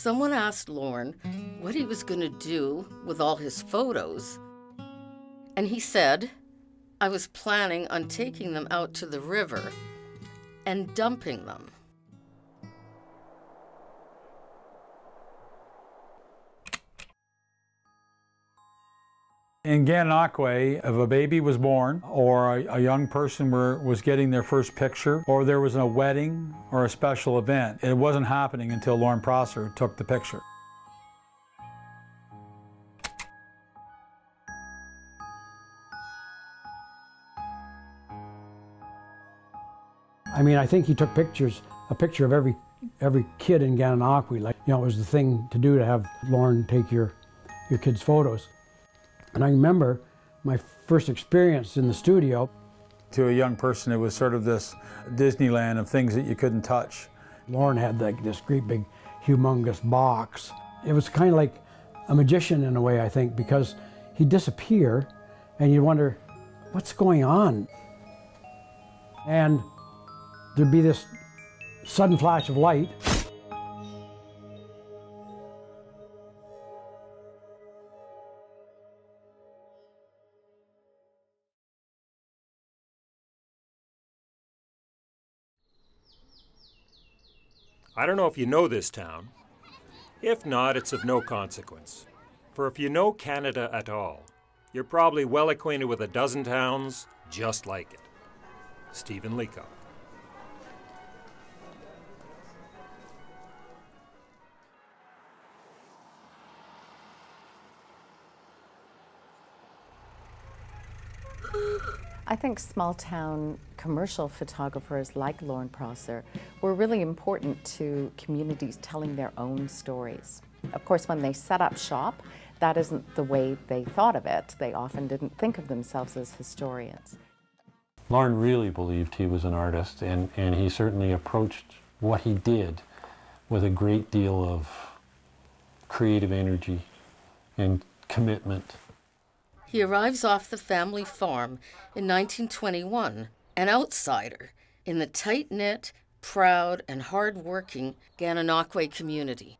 Someone asked Lorne what he was going to do with all his photos, and he said, "I was planning on taking them out to the river and dumping them." In Gananoque, if a baby was born, or a young person was getting their first picture, or there was a wedding or a special event, it wasn't happening until Lorne Prosser took the picture. I mean, I think he took pictures, a picture of every kid in Gananoque. Like, you know, it was the thing to do to have Lorne take your kids' photos. And I remember my first experience in the studio. To a young person, it was sort of this Disneyland of things that you couldn't touch. Lorne had like this great big humongous box. It was kind of like a magician in a way, I think, because he'd disappear and you'd wonder, what's going on? And there'd be this sudden flash of light. I don't know if you know this town. If not, it's of no consequence. For if you know Canada at all, you're probably well acquainted with a dozen towns just like it. Stephen Leacock. I think small-town commercial photographers like Lorne Prosser were really important to communities telling their own stories. Of course, when they set up shop, that isn't the way they thought of it. They often didn't think of themselves as historians. Lorne really believed he was an artist, and he certainly approached what he did with a great deal of creative energy and commitment. He arrives off the family farm in 1921, an outsider in the tight-knit, proud, and hard-working Gananoque community.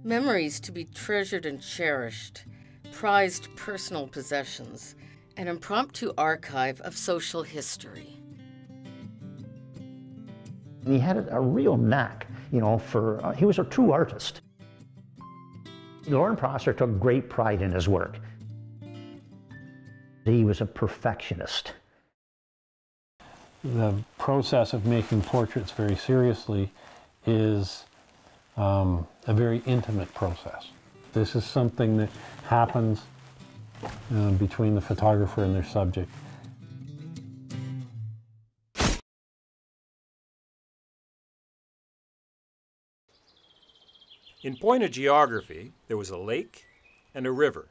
Memories to be treasured and cherished, prized personal possessions, an impromptu archive of social history. He had a real knack, you know, for, he was a true artist. Lorne Prosser took great pride in his work. He was a perfectionist. The process of making portraits very seriously is a very intimate process. This is something that happens between the photographer and their subject. In point of geography, there was a lake and a river,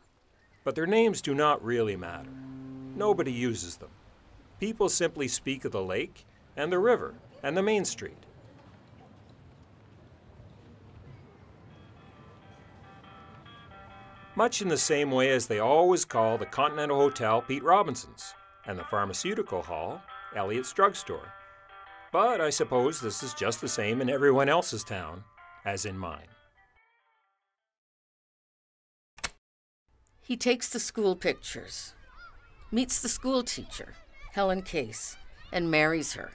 but their names do not really matter. Nobody uses them. People simply speak of the lake and the river and the main street. Much in the same way as they always call the Continental Hotel Pete Robinson's and the Pharmaceutical Hall Elliot's Drugstore. But I suppose this is just the same in everyone else's town as in mine. He takes the school pictures, meets the school teacher, Helen Case, and marries her.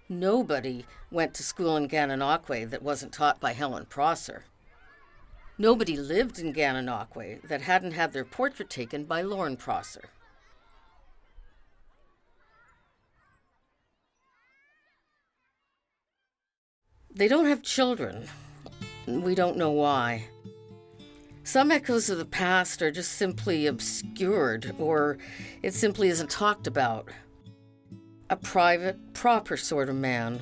Nobody went to school in Gananoque that wasn't taught by Helen Prosser. Nobody lived in Gananoque that hadn't had their portrait taken by Lorne Prosser. They don't have children. We don't know why. Some echoes of the past are just simply obscured, or it simply isn't talked about. A private, proper sort of man,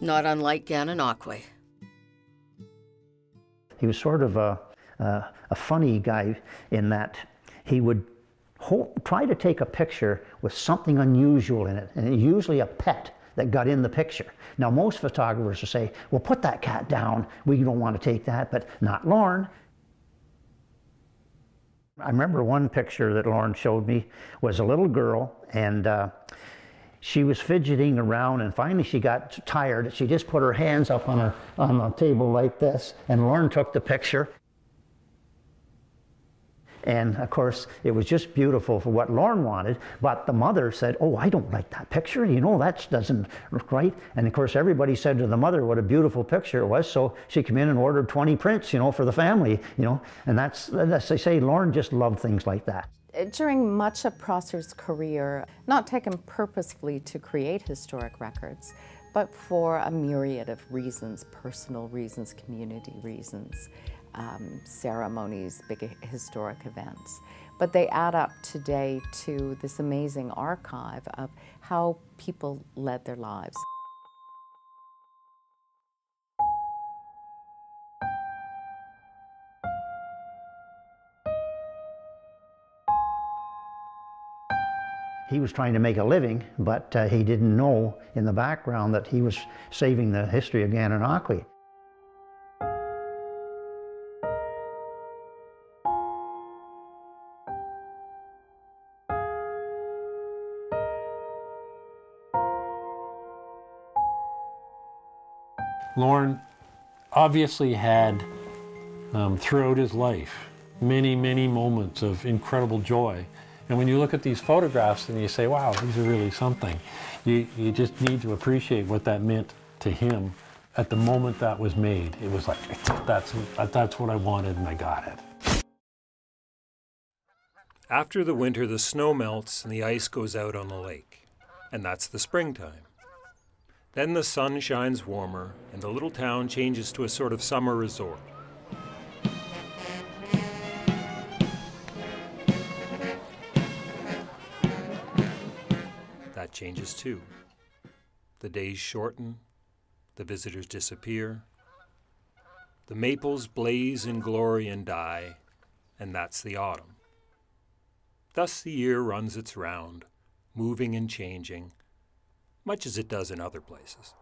not unlike Gananoque. He was sort of a funny guy in that he would try to take a picture with something unusual in it, and usually a pet that got in the picture. Now most photographers will say, well, put that cat down, we don't want to take that, but not Lorne. I remember one picture that Lorne showed me was a little girl, and she was fidgeting around, and finally she got tired. She just put her hands up on the table like this, and Lorne took the picture. And of course, it was just beautiful for what Lorne wanted, but the mother said, "Oh, I don't like that picture, you know, that doesn't look right." And of course, everybody said to the mother what a beautiful picture it was, so she came in and ordered 20 prints, you know, for the family, you know. And that's they say, Lorne just loved things like that. During much of Prosser's career, not taken purposefully to create historic records, but for a myriad of reasons, personal reasons, community reasons, ceremonies, big historic events. But they add up today to this amazing archive of how people led their lives. He was trying to make a living, but he didn't know in the background that he was saving the history of Gananoque. Lorne obviously had, throughout his life, many, many moments of incredible joy. And when you look at these photographs and you say, wow, these are really something, you just need to appreciate what that meant to him at the moment that was made. It was like, that's what I wanted and I got it. After the winter, the snow melts and the ice goes out on the lake. And that's the springtime. Then the sun shines warmer and the little town changes to a sort of summer resort. That changes too. The days shorten, the visitors disappear, the maples blaze in glory and die, and that's the autumn. Thus the year runs its round, moving and changing, much as it does in other places.